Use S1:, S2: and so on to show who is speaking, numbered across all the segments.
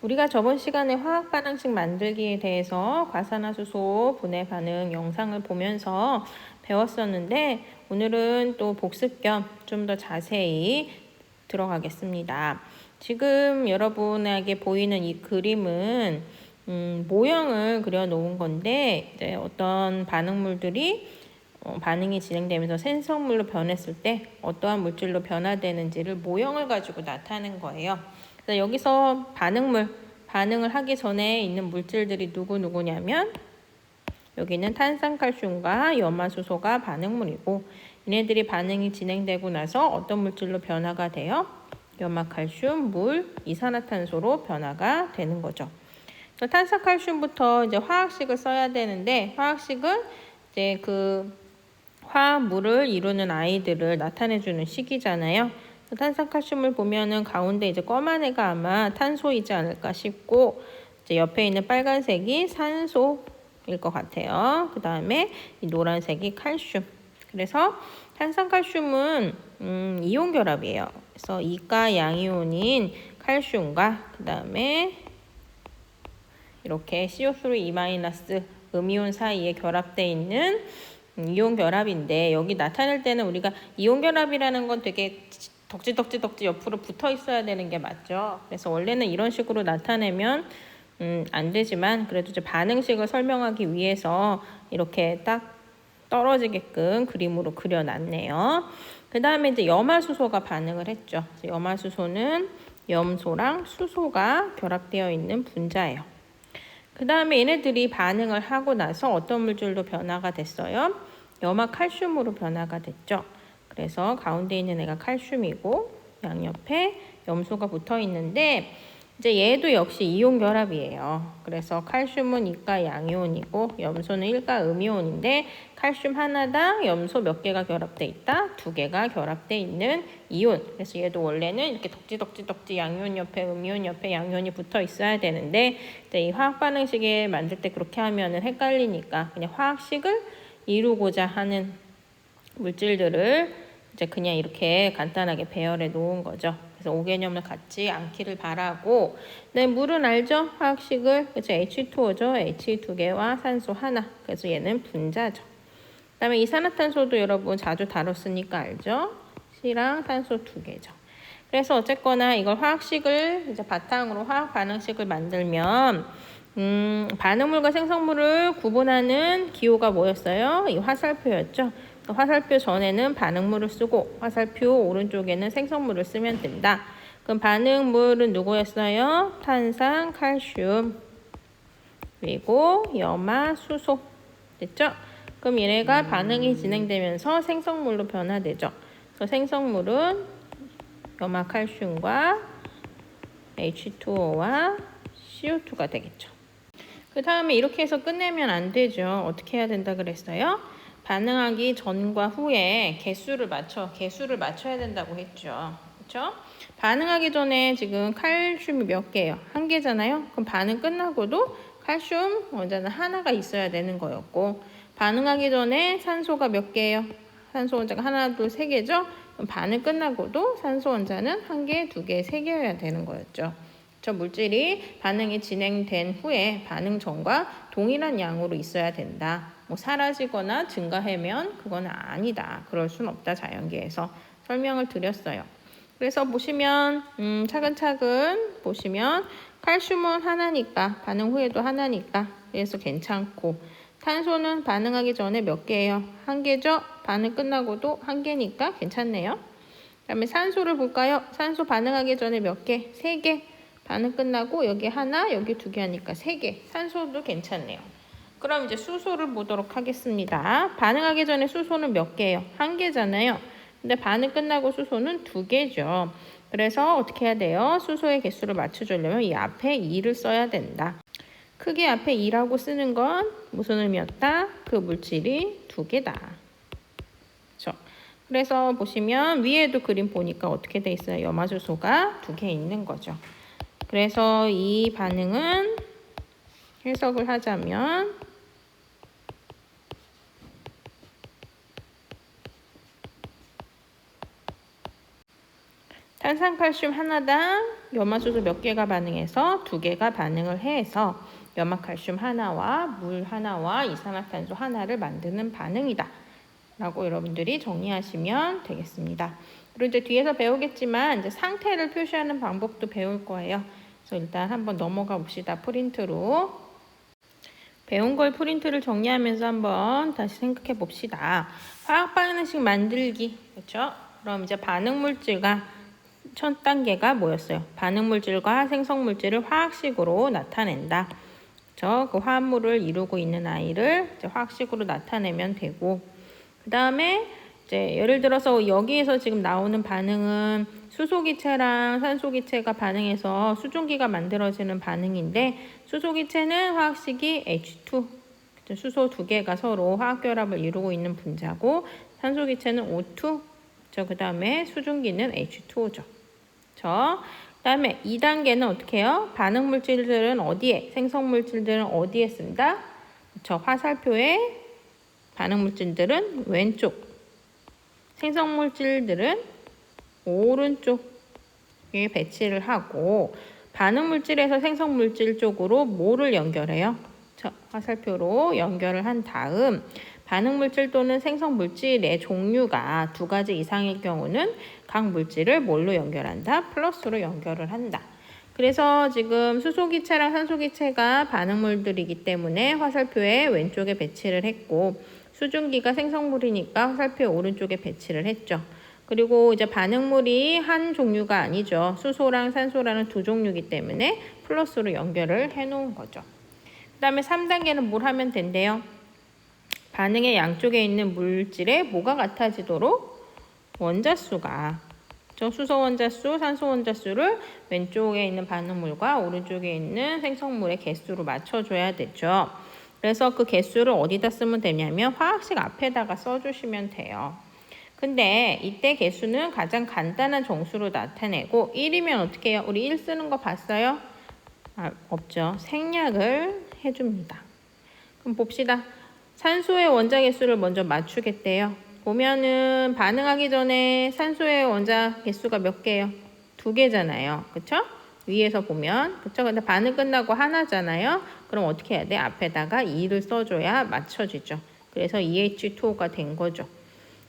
S1: 우리가 저번 시간에 화학 반응식 만들기에 대해서 과산화수소 분해 반응 영상을 보면서 배웠었는데 오늘은 또 복습 겸 좀 더 자세히 들어가겠습니다. 지금 여러분에게 보이는 이 그림은 모형을 그려 놓은 건데 이제 어떤 반응물들이 반응이 진행되면서 생성물로 변했을 때 어떠한 물질로 변화되는지를 모형을 가지고 나타낸 거예요. 그래서 여기서 반응을 하기 전에 있는 물질들이 누구냐면 여기는 탄산칼슘과 염화수소가 반응물이고 얘네들이 반응이 진행되고 나서 어떤 물질로 변화가 돼요? 염화칼슘, 물, 이산화탄소로 변화가 되는 거죠. 그래서 탄산칼슘부터 이제 화학식을 써야 되는데 화학식은 이제 그 화합물을 이루는 아이들을 나타내주는 식이잖아요. 탄산칼슘을 보면은 가운데 이제 검은 애가 아마 탄소이지 않을까 싶고 이제 옆에 있는 빨간색이 산소일 것 같아요. 그 다음에 이 노란색이 칼슘. 그래서 탄산칼슘은 이온 결합이에요. 그래서 이가 양이온인 칼슘과 그 다음에 이렇게 CO3 음이온 사이에 결합되어 있는 이온 결합인데 여기 나타낼 때는 우리가 이온 결합이라는 건 되게 덕지 옆으로 붙어 있어야 되는 게 맞죠. 그래서 원래는 이런 식으로 나타내면 안 되지만 그래도 이제 반응식을 설명하기 위해서 이렇게 딱 떨어지게끔 그림으로 그려놨네요. 그 다음에 이제 염화수소가 반응을 했죠. 염화수소는 염소랑 수소가 결합되어 있는 분자예요. 그 다음에 얘네들이 반응을 하고 나서 어떤 물질로 변화가 됐어요? 염화칼슘으로 변화가 됐죠. 그래서 가운데 있는 애가 칼슘이고 양옆에 염소가 붙어 있는데 이제 얘도 역시 이온 결합이에요. 그래서 칼슘은 이가 양이온이고 염소는 일가 음이온인데 칼슘 하나당 염소 몇 개가 결합돼 있다? 2개가 결합돼 있는 이온. 그래서 얘도 원래는 이렇게 덕지 양이온 옆에 음이온 옆에 양이온이 붙어 있어야 되는데 이 화학 반응식에 만들 때 그렇게 하면은 헷갈리니까 그냥 화학식을 이루고자 하는 물질들을 이제 그냥 이렇게 간단하게 배열해 놓은 거죠. 그래서 오개념을 갖지 않기를 바라고. 네, 물은 알죠? 화학식을. 그래서 H2O죠. H 2개와 산소 하나. 그래서 얘는 분자죠. 그 다음에 이산화탄소도 여러분 자주 다뤘으니까 알죠? C랑 산소 2개죠. 그래서 어쨌거나 이걸 화학식을 이제 바탕으로 화학 반응식을 만들면 반응물과 생성물을 구분하는 기호가 뭐였어요? 이 화살표였죠. 화살표 전에는 반응물을 쓰고 화살표 오른쪽에는 생성물을 쓰면 된다. 그럼 반응물은 누구였어요? 탄산, 칼슘, 그리고 염화, 수소. 됐죠? 그럼 얘네가 반응이 진행되면서 생성물로 변화되죠. 그래서 생성물은 염화 칼슘과 H2O와 CO2가 되겠죠. 그 다음에 이렇게 해서 끝내면 안 되죠. 어떻게 해야 된다 그랬어요? 반응하기 전과 후에 개수를 맞춰야 된다고 했죠. 그렇죠? 반응하기 전에 지금 칼슘이 몇 개예요? 1개잖아요. 그럼 반응 끝나고도 칼슘 원자는 하나가 있어야 되는 거였고 반응하기 전에 산소가 몇 개예요? 산소 원자가 하나, 둘, 3개죠? 그럼 반응 끝나고도 산소 원자는 1개, 2개, 3개여야 되는 거였죠. 저 물질이 반응이 진행된 후에 반응 전과 동일한 양으로 있어야 된다. 뭐 사라지거나 증가하면 그건 아니다. 그럴 순 없다. 자연계에서 설명을 드렸어요. 그래서 보시면 차근차근 보시면 칼슘은 하나니까 반응 후에도 하나니까 그래서 괜찮고 탄소는 반응하기 전에 몇 개예요? 1개죠? 반응 끝나고도 1개니까 괜찮네요. 그 다음에 산소를 볼까요? 산소 반응하기 전에 몇 개? 3개. 반응 끝나고 여기 하나, 여기 2개 하니까 3개. 산소도 괜찮네요. 그럼 이제 수소를 보도록 하겠습니다. 반응하기 전에 수소는 몇 개예요? 1개잖아요. 근데 반응 끝나고 수소는 2개죠. 그래서 어떻게 해야 돼요? 수소의 개수를 맞춰주려면 이 앞에 2를 써야 된다. 크게 앞에 2라고 쓰는 건 무슨 의미였다? 그 물질이 2개다. 그렇죠? 그래서 보시면 위에도 그림 보니까 어떻게 돼 있어요? 염화수소가 2개 있는 거죠. 그래서 이 반응은 해석을 하자면 탄산칼슘 하나당 염화수소 몇 개가 반응해서 2개가 반응을 해서 염화칼슘 하나와 물 하나와 이산화탄소 하나를 만드는 반응이다 라고 여러분들이 정리하시면 되겠습니다. 그리고 이제 뒤에서 배우겠지만 이제 상태를 표시하는 방법도 배울 거예요. 그래서 일단 한번 넘어가 봅시다. 프린트로. 배운 걸 프린트를 정리하면서 한번 다시 생각해 봅시다. 화학 반응식 만들기. 그렇죠? 그럼 이제 반응물질과 첫 단계가 뭐였어요? 반응물질과 생성물질을 화학식으로 나타낸다. 그렇죠? 그 화합물을 이루고 있는 아이를 이제 화학식으로 나타내면 되고, 그 다음에 이제 예를 들어서 여기에서 지금 나오는 반응은 수소기체랑 산소기체가 반응해서 수증기가 만들어지는 반응인데, 수소기체는 화학식이 H2, 수소 2개가 서로 화학결합을 이루고 있는 분자고, 산소기체는 O2, 그 다음에 수증기는 H2O죠. 그 다음에 2단계는 어떻게 해요? 반응물질들은 어디에, 생성물질들은 어디에 쓴다? 화살표에 반응물질들은 왼쪽, 생성물질들은 오른쪽에 배치를 하고, 반응물질에서 생성물질 쪽으로 뭐를 연결해요? 화살표로 연결을 한 다음 반응물질 또는 생성물질의 종류가 2가지 이상일 경우는 각 물질을 뭘로 연결한다? 플러스로 연결을 한다. 그래서 지금 수소기체랑 산소기체가 반응물들이기 때문에 화살표의 왼쪽에 배치를 했고, 수증기가 생성물이니까 화살표의 오른쪽에 배치를 했죠. 그리고 이제 반응물이 한 종류가 아니죠. 수소랑 산소라는 2 종류이기 때문에 플러스로 연결을 해 놓은 거죠. 그 다음에 3단계는 뭘 하면 된대요? 반응의 양쪽에 있는 물질에 뭐가 같아지도록 원자수가, 수소 원자수, 산소 원자수를 왼쪽에 있는 반응물과 오른쪽에 있는 생성물의 개수로 맞춰줘야 되죠. 그래서 그 개수를 어디다 쓰면 되냐면 화학식 앞에다가 써주시면 돼요. 근데 이때 개수는 가장 간단한 정수로 나타내고 1이면 어떻게 해요? 우리 1 쓰는 거 봤어요? 없죠. 생략을 해줍니다. 그럼 봅시다. 산소의 원자 개수를 먼저 맞추겠대요. 보면은 반응하기 전에 산소의 원자 개수가 몇 개예요? 2개잖아요. 그쵸? 위에서 보면. 그쵸? 근데 반응 끝나고 하나잖아요. 그럼 어떻게 해야 돼? 앞에다가 2를 써줘야 맞춰지죠. 그래서 EH2O가 된 거죠.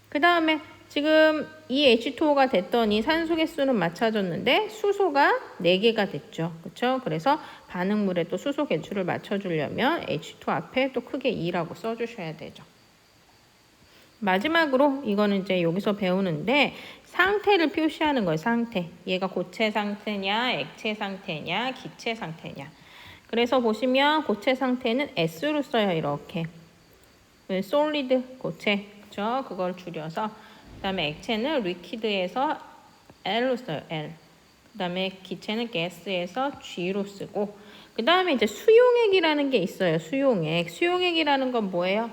S1: 그 다음에 지금 EH2O가 됐더니 산소 개수는 맞춰졌는데 수소가 4개가 됐죠. 그쵸? 그래서 반응물에 또 수소 개수를 맞춰주려면 H2 앞에 또 크게 2라고 써주셔야 되죠. 마지막으로 이거는 이제 여기서 배우는데 상태를 표시하는 거예요. 상태. 얘가 고체 상태냐, 액체 상태냐, 기체 상태냐. 그래서 보시면 고체 상태는 S로 써요. 이렇게. 솔리드 고체. 그죠? 그걸 줄여서. 그 다음에 액체는 리퀴드에서 L로 써요. L. 그 다음에 기체는 가스에서 G로 쓰고. 그 다음에 이제 수용액이라는 게 있어요. 수용액. 수용액이라는 건 뭐예요?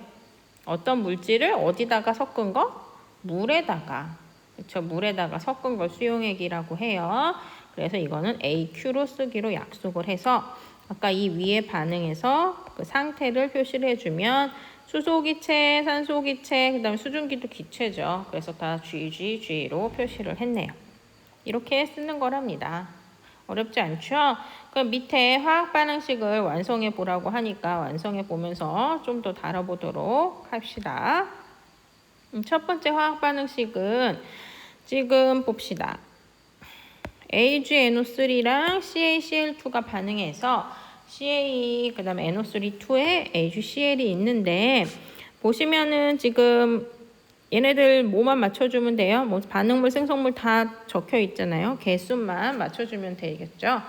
S1: 어떤 물질을 어디다가 섞은 거? 물에다가. 그렇죠? 물에다가 섞은 걸 수용액이라고 해요. 그래서 이거는 AQ로 쓰기로 약속을 해서 아까 이 위에 반응해서 그 상태를 표시를 해주면 수소기체, 산소기체, 그 다음에 수증기도 기체죠. 그래서 다 GGG로 표시를 했네요. 이렇게 쓰는 거랍니다. 어렵지 않죠? 그럼 밑에 화학 반응식을 완성해 보라고 하니까 완성해 보면서 좀 더 다뤄보도록 합시다. 첫 번째 화학 반응식은 지금 봅시다. AgNO3랑 CaCl2가 반응해서 CA, 그 다음에 NO3,2에 AgCl이 있는데 보시면은 지금 얘네들 뭐만 맞춰주면 돼요? 뭐 반응물, 생성물 다 적혀 있잖아요. 개수만 맞춰주면 되겠죠.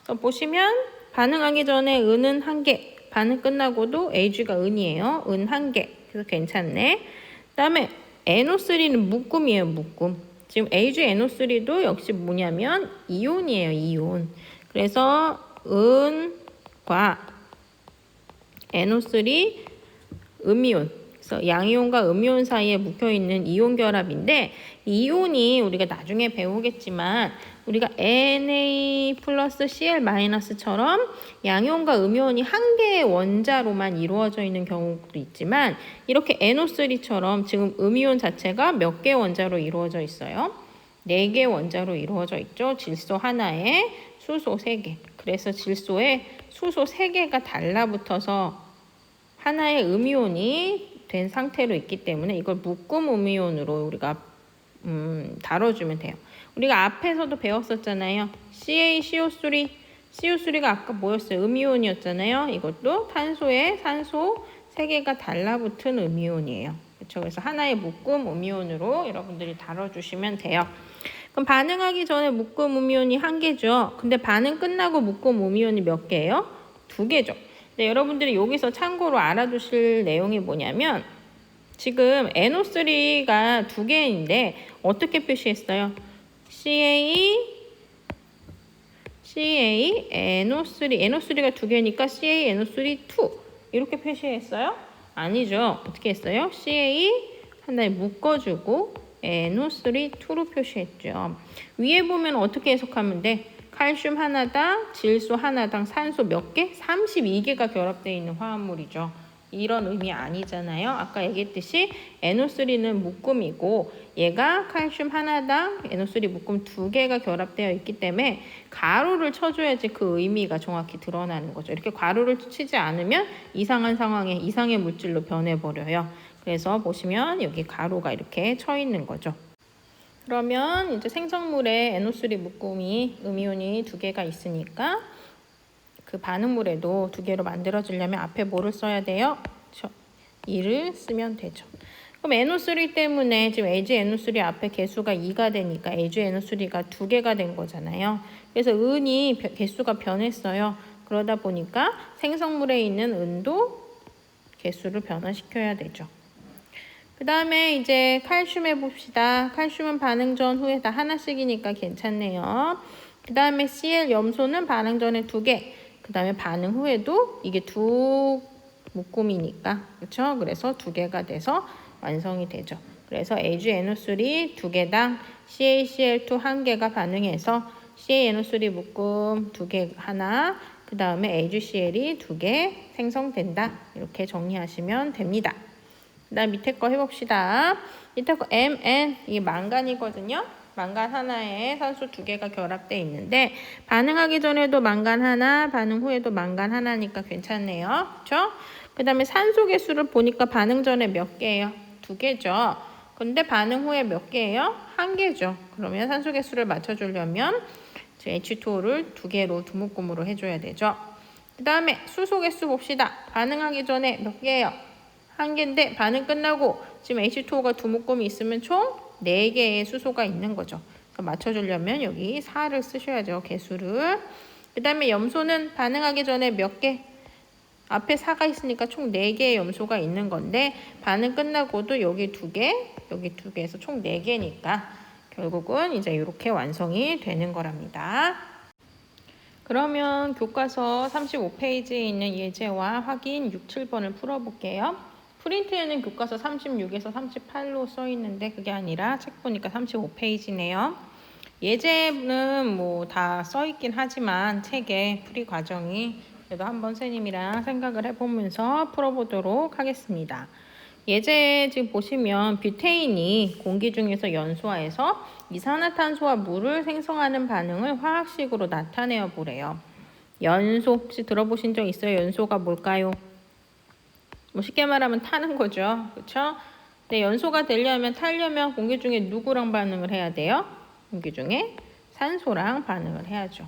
S1: 그래서 보시면 반응하기 전에 은은 1개, 반응 끝나고도 Ag가 은이에요. 은 1개. 그래서 괜찮네. 그 다음에 NO3는 묶음이에요. 묶음. 지금 AgNO3도 역시 뭐냐면 이온이에요. 이온. 그래서 은과 NO3 음이온. 그래서 양이온과 음이온 사이에 묶여있는 이온 결합인데 이온이 우리가 나중에 배우겠지만 우리가 Na 플러스 Cl 마이너스처럼 양이온과 음이온이 한 개의 원자로만 이루어져 있는 경우도 있지만 이렇게 NO3처럼 지금 음이온 자체가 몇 개의 원자로 이루어져 있어요? 4개 원자로 이루어져 있죠. 질소 하나에 수소 3개. 그래서 질소에 수소 3개가 달라붙어서 하나의 음이온이 된 상태로 있기 때문에 이걸 묶음 음이온으로 우리가 다뤄주면 돼요. 우리가 앞에서도 배웠었잖아요. CaCO3. CO3가 아까 뭐였어요? 음이온이었잖아요. 이것도 탄소에 산소 3개가 달라붙은 음이온이에요. 그렇죠? 그래서 하나의 묶음 음이온으로 여러분들이 다뤄주시면 돼요. 그럼 반응하기 전에 묶음 음이온이 1개죠. 근데 반응 끝나고 묶음 음이온이 몇 개예요? 2개죠. 근데 여러분들이 여기서 참고로 알아두실 내용이 뭐냐면 지금 NO3가 2개인데 어떻게 표시했어요? NO3가 2개니까 CaNO3 이렇게 표시했어요? 아니죠. 어떻게 했어요? CA 한 다음에 묶어주고 NO3 2로 표시했죠. 위에 보면 어떻게 해석하면 돼? 칼슘 하나당 질소 하나당 산소 몇 개? 32개가 결합되어 있는 화합물이죠. 이런 의미 아니잖아요. 아까 얘기했듯이 NO3는 묶음이고 얘가 칼슘 하나당 NO3 묶음 2개가 결합되어 있기 때문에 가로를 쳐줘야지 그 의미가 정확히 드러나는 거죠. 이렇게 가로를 치지 않으면 이상한 상황에 이상의 물질로 변해버려요. 그래서 보시면 여기 가로가 이렇게 쳐 있는 거죠. 그러면 이제 생성물에 NO3 묶음이 음이온이 2개가 있으니까 그 반응물에도 2개로 만들어지려면 앞에 뭐를 써야 돼요? 2를 쓰면 되죠. 그럼 NO3 때문에 지금 AgNO3 앞에 개수가 2가 되니까 AgNO3가 2개가 된 거잖아요. 그래서 은이 개수가 변했어요. 그러다 보니까 생성물에 있는 은도 개수를 변화시켜야 되죠. 그 다음에 이제 칼슘 해봅시다. 칼슘은 반응 전 후에 다 하나씩이니까 괜찮네요. 그 다음에 Cl 염소는 반응 전에 2개. 그 다음에 반응 후에도 이게 2 묶음이니까 그렇죠? 그래서 2개가 돼서 완성이 되죠. 그래서 AgNO3 2개당 CaCl2 1개가 반응해서 CaNO3 묶음 2개 하나, 그 다음에 AgCl이 2개 생성된다. 이렇게 정리하시면 됩니다. 그 다음 밑에 거 해봅시다. 밑에 거 Mn, 이게 망간이거든요. 망간 하나에 산소 2개가 결합되어 있는데 반응하기 전에도 망간 하나, 반응 후에도 망간 하나니까 괜찮네요. 그렇죠? 그 다음에 산소 개수를 보니까 반응 전에 몇 개예요? 2개죠. 근데 반응 후에 몇 개예요? 1개죠. 그러면 산소 개수를 맞춰주려면 H2O를 2개로 두 묶음으로 해줘야 되죠. 그 다음에 수소 개수 봅시다. 반응하기 전에 몇 개예요? 1개인데 반응 끝나고 지금 H2O가 두 묶음이 있으면 총 4개의 수소가 있는 거죠. 그래서 맞춰주려면 여기 4를 쓰셔야죠. 개수를. 그 다음에 염소는 반응하기 전에 몇 개? 앞에 4가 있으니까 총 4개의 염소가 있는 건데 반응 끝나고도 여기 2개, 여기 2개에서 총 4개니까 결국은 이제 이렇게 완성이 되는 거랍니다. 그러면 교과서 35페이지에 있는 예제와 확인 6, 7번을 풀어볼게요. 프린트에는 교과서 36에서 38로 써 있는데 그게 아니라 책 보니까 35페이지네요. 예제는 뭐 다 써 있긴 하지만 책에 풀이 과정이 그래도 한번 선생님이랑 생각을 해보면서 풀어보도록 하겠습니다. 예제 지금 보시면 뷰테인이 공기 중에서 연소화해서 이산화탄소와 물을 생성하는 반응을 화학식으로 나타내어 보래요. 연소 혹시 들어보신 적 있어요? 연소가 뭘까요? 뭐 쉽게 말하면 타는 거죠. 그렇죠? 근데 연소가 되려면 타려면 공기 중에 누구랑 반응을 해야 돼요? 공기 중에 산소랑 반응을 해야죠.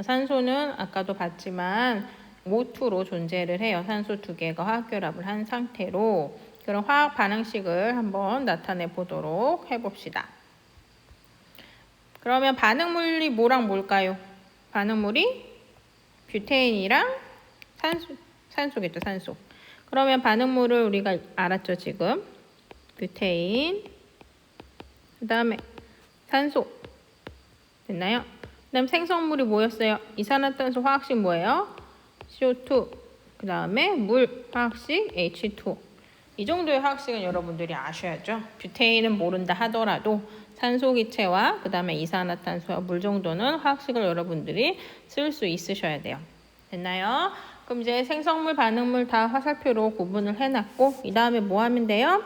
S1: 산소는 아까도 봤지만 O2로 존재를 해요. 산소 2개가 화학결합을 한 상태로 그런 화학 반응식을 한번 나타내 보도록 해봅시다. 그러면 반응물이 뭐랑 뭘까요? 반응물이 뷰테인이랑 산소겠죠, 산소. 그러면 반응물을 우리가 알았죠, 지금. 뷰테인, 그 다음에 산소. 됐나요? 그 다음 생성물이 뭐였어요? 이산화탄소 화학식 뭐예요? CO2. 그 다음에 물 화학식 H2O. 이 정도의 화학식은 여러분들이 아셔야죠. 뷰테인은 모른다 하더라도 산소 기체와 그 다음에 이산화탄소와 물 정도는 화학식을 여러분들이 쓸 수 있으셔야 돼요. 됐나요? 그럼 이제 생성물, 반응물 다 화살표로 구분을 해놨고 이 다음에 뭐 하면 돼요?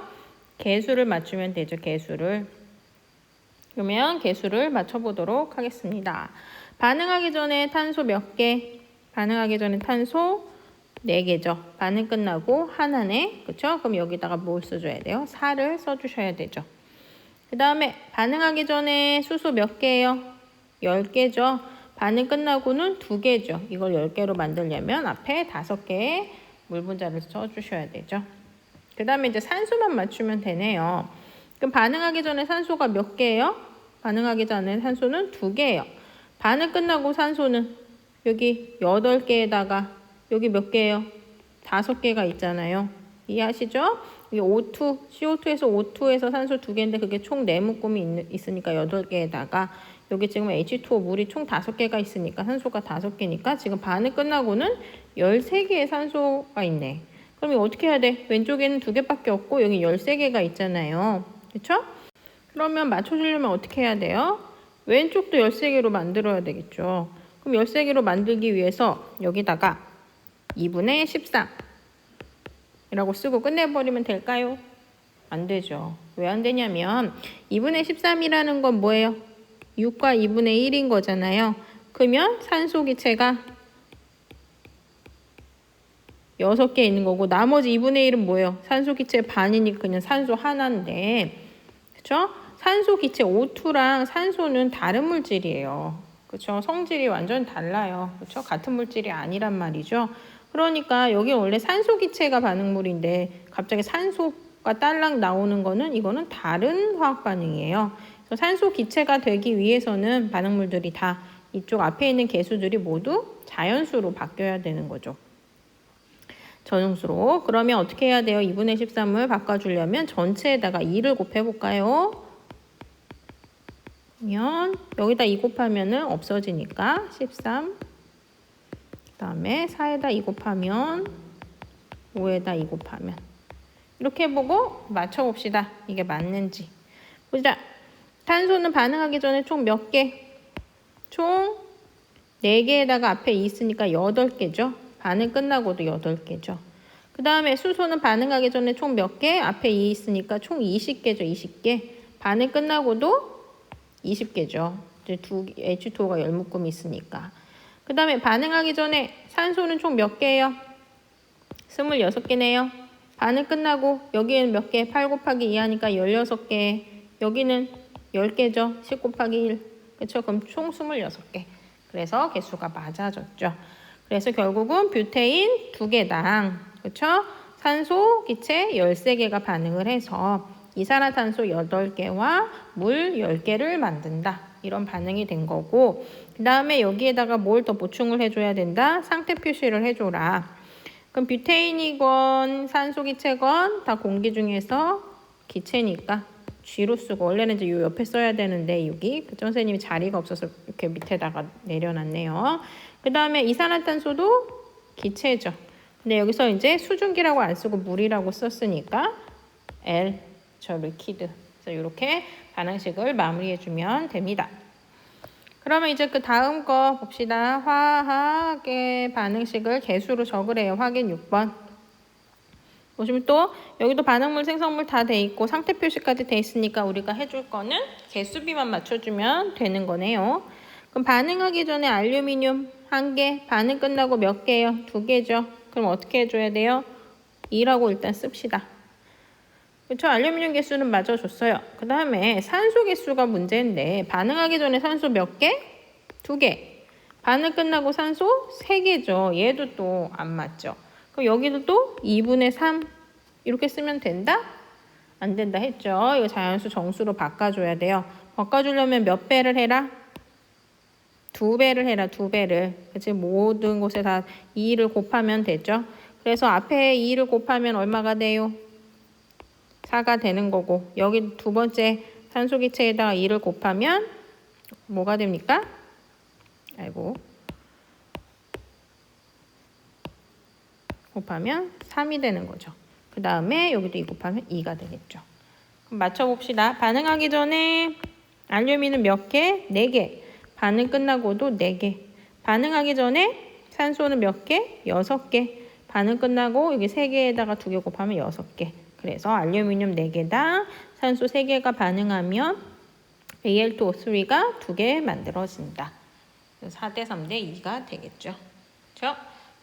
S1: 개수를 맞추면 되죠. 개수를. 그러면 개수를 맞춰보도록 하겠습니다. 반응하기 전에 탄소 몇 개? 반응하기 전에 탄소 4개죠. 반응 끝나고 하나네. 그쵸? 그럼 여기다가 뭘 써줘야 돼요? 4를 써주셔야 되죠. 그 다음에 반응하기 전에 수소 몇 개예요? 10개죠. 반응 끝나고는 2개죠. 이걸 10개로 만들려면 앞에 5개의 물 분자를 써주셔야 되죠. 그 다음에 이제 산소만 맞추면 되네요. 그럼 반응하기 전에 산소가 몇 개예요? 반응하기 전에 산소는 2개예요. 반응 끝나고 산소는 여기 8개에다가 여기 몇 개예요? 5개가 있잖아요. 이해하시죠? 이게 O2, CO2에서 O2에서 산소 2개인데 그게 총 4묶음이 있으니까 8개에다가 여기 지금 H2O 물이 총 5개가 있으니까 산소가 5개니까 지금 반응 끝나고는 13개의 산소가 있네. 그럼 이거 어떻게 해야 돼? 왼쪽에는 2개밖에 없고 여기 13개가 있잖아요. 그쵸? 그러면 맞춰주려면 어떻게 해야 돼요? 왼쪽도 13개로 만들어야 되겠죠. 그럼 13개로 만들기 위해서 여기다가 2분의 13 이라고 쓰고 끝내버리면 될까요? 안 되죠. 왜 안 되냐면 2분의 13이라는 건 뭐예요? 6과 2분의 1인 거잖아요. 그러면 산소 기체가 6개 있는 거고 나머지 2분의 1은 뭐예요? 산소 기체 반이니까 그냥 산소 하나인데 그쵸? 산소 기체 O2랑 산소는 다른 물질이에요. 그쵸? 성질이 완전 달라요. 그쵸? 같은 물질이 아니란 말이죠. 그러니까 여기 원래 산소 기체가 반응물인데 갑자기 산소가 딸랑 나오는 거는 이거는 다른 화학 반응이에요. 그래서 산소 기체가 되기 위해서는 반응물들이 다 이쪽 앞에 있는 개수들이 모두 자연수로 바뀌어야 되는 거죠. 전응수로. 그러면 어떻게 해야 돼요? 2분의 13을 바꿔주려면 전체에다가 2를 곱해볼까요? 그러면 여기다 2 곱하면은 없어지니까 13. 그 다음에 4에다 2 곱하면 5에다 2 곱하면 이렇게 해보고 맞춰봅시다. 이게 맞는지. 보자. 탄소는 반응하기 전에 총 몇 개? 총 4개에다가 앞에 2 있으니까 8개죠. 반응 끝나고도 8개죠. 그 다음에 수소는 반응하기 전에 총 몇 개? 앞에 2 있으니까 총 20개죠. 20개. 반응 끝나고도 20개죠. 이제 H2O가 10묶음이 있으니까. 그 다음에 반응하기 전에 산소는 총 몇 개예요? 26개네요. 반응 끝나고 여기에는 몇 개? 8 곱하기 2 하니까 16개. 여기는 10개죠. 10 곱하기 1. 그렇죠? 그럼 총 26개. 그래서 개수가 맞아졌죠. 그래서 결국은 뷰테인 2개당 그렇죠? 산소 기체 13개가 반응을 해서 이산화탄소 8개와 물 10개를 만든다. 이런 반응이 된 거고 그 다음에 여기에다가 뭘 더 보충을 해줘야 된다? 상태 표시를 해줘라. 그럼 뷰테인이건 산소 기체건 다 공기 중에서 기체니까 G로 쓰고 원래는 이제 요 옆에 써야 되는데 여기 그 선생님이 자리가 없어서 이렇게 밑에다가 내려놨네요. 그 다음에 이산화탄소도 기체죠. 근데 여기서 이제 수증기라고 안 쓰고 물이라고 썼으니까 L 저 리퀴드. 그래서 이렇게 반응식을 마무리해주면 됩니다. 그러면 이제 그 다음 거 봅시다. 화학의 반응식을 개수로 적으래요. 확인 6번. 보시면 또 여기도 반응물, 생성물 다 돼 있고 상태 표시까지 돼 있으니까 우리가 해줄 거는 개수비만 맞춰주면 되는 거네요. 그럼 반응하기 전에 알루미늄 1개, 반응 끝나고 몇 개예요? 2개죠. 그럼 어떻게 해줘야 돼요? 2라고 일단 씁시다. 그렇죠? 알루미늄 개수는 맞아줬어요. 그 다음에 산소 개수가 문제인데 반응하기 전에 산소 몇 개? 2개. 반응 끝나고 산소 3개죠. 얘도 또 안 맞죠. 그럼 여기도 또 2분의 3 이렇게 쓰면 된다? 안 된다 했죠. 이거 자연수 정수로 바꿔줘야 돼요. 바꿔주려면 몇 배를 해라? 2배를 해라. 2배를. 그치? 모든 곳에 다 2를 곱하면 되죠. 그래서 앞에 2를 곱하면 얼마가 돼요? 4가 되는 거고 여기 두 번째 산소 기체에다가 2를 곱하면 뭐가 됩니까? 아이고. 곱하면 3이 되는 거죠. 그 다음에 여기도 2 곱하면 2가 되겠죠. 그럼 맞춰봅시다. 반응하기 전에 알루미늄 몇 개? 4개. 반응 끝나고도 4개. 반응하기 전에 산소는 몇 개? 6개. 반응 끝나고 여기 3개에다가 2개 곱하면 6개. 그래서 알루미늄 4개당 산소 3개가 반응하면 Al2O3가 2개 만들어진다. 4대 3대 2가 되겠죠. 그렇죠?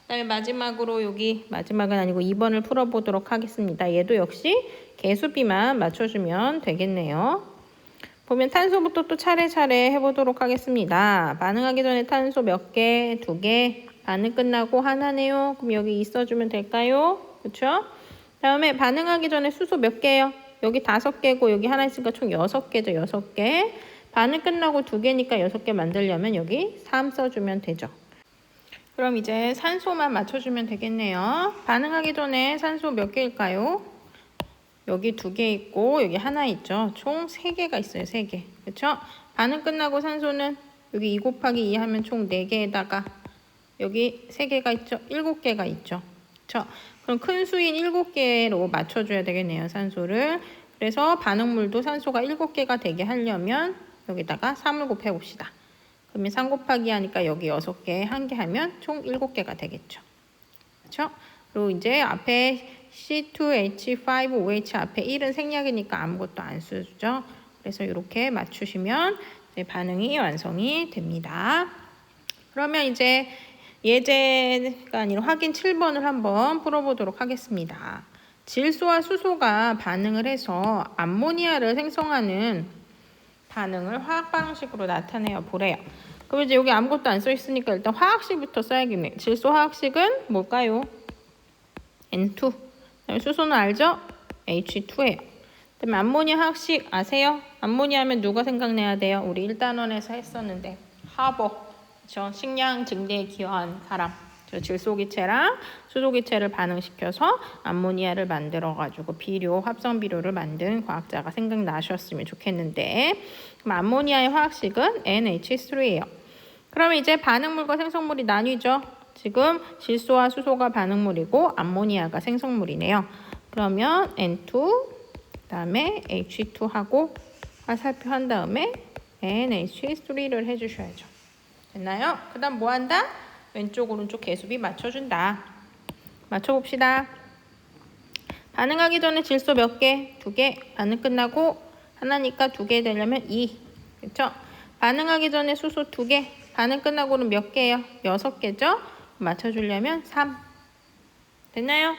S1: 그다음에 마지막으로 여기 마지막은 아니고 2번을 풀어보도록 하겠습니다. 얘도 역시 개수비만 맞춰주면 되겠네요. 보면 탄소부터 또 차례차례 해보도록 하겠습니다. 반응하기 전에 탄소 몇 개? 2개. 반응 끝나고 하나네요. 그럼 여기 있어주면 될까요? 그렇죠? 다음에 반응하기 전에 수소 몇 개요? 여기 5개고 여기 하나 있으니까 총 6개죠. 6개. 반응 끝나고 2개니까 6개 만들려면 여기 3 써주면 되죠. 그럼 이제 산소만 맞춰주면 되겠네요. 반응하기 전에 산소 몇 개일까요? 여기 2개 있고 여기 하나 있죠. 총 3개가 있어요. 3개. 그렇죠? 반응 끝나고 산소는 여기 2 곱하기 2 하면 총 4개에다가 여기 3개가 있죠. 7개가 있죠. 그렇죠? 그럼 큰 수인 7개로 맞춰줘야 되겠네요. 산소를. 그래서 반응물도 산소가 7개가 되게 하려면 여기다가 3을 곱해봅시다. 그러면 3 곱하기 하니까 여기 6개, 1개 하면 총 7개가 되겠죠. 그렇죠? 그리고 이제 앞에 C2H5OH 앞에 1은 생략이니까 아무것도 안 쓰죠. 그래서 이렇게 맞추시면 이제 반응이 완성이 됩니다. 그러면 이제 예제가 아니라 확인 7번을 한번 풀어보도록 하겠습니다. 질소와 수소가 반응을 해서 암모니아를 생성하는 반응을 화학 방식으로 나타내어 보래요. 그럼 이제 여기 아무것도 안 써 있으니까 일단 화학식부터 써야겠네요. 질소 화학식은 뭘까요? N2. 그다음에 수소는 알죠? H2예요. 그다음에 암모니아 화학식 아세요? 암모니아 하면 누가 생각내야 돼요? 우리 1단원에서 했었는데 하버. 그렇죠? 식량 증대에 기여한 사람. 질소기체랑 수소기체를 반응시켜서 암모니아를 만들어가지고 비료, 합성비료를 만든 과학자가 생각나셨으면 좋겠는데, 그럼 암모니아의 화학식은 NH3예요. 그러면 이제 반응물과 생성물이 나뉘죠. 지금 질소와 수소가 반응물이고 암모니아가 생성물이네요. 그러면 N2, 그다음에 H2하고 화살표 한 다음에 NH3를 해주셔야죠. 됐나요? 그 다음 뭐 한다? 왼쪽 오른쪽 개수비 맞춰준다. 맞춰봅시다. 반응하기 전에 질소 몇 개? 2개. 반응 끝나고 하나니까 2개 되려면 2. 그렇죠? 반응하기 전에 수소 2개. 반응 끝나고는 몇 개예요? 6개죠? 맞춰주려면 3. 됐나요?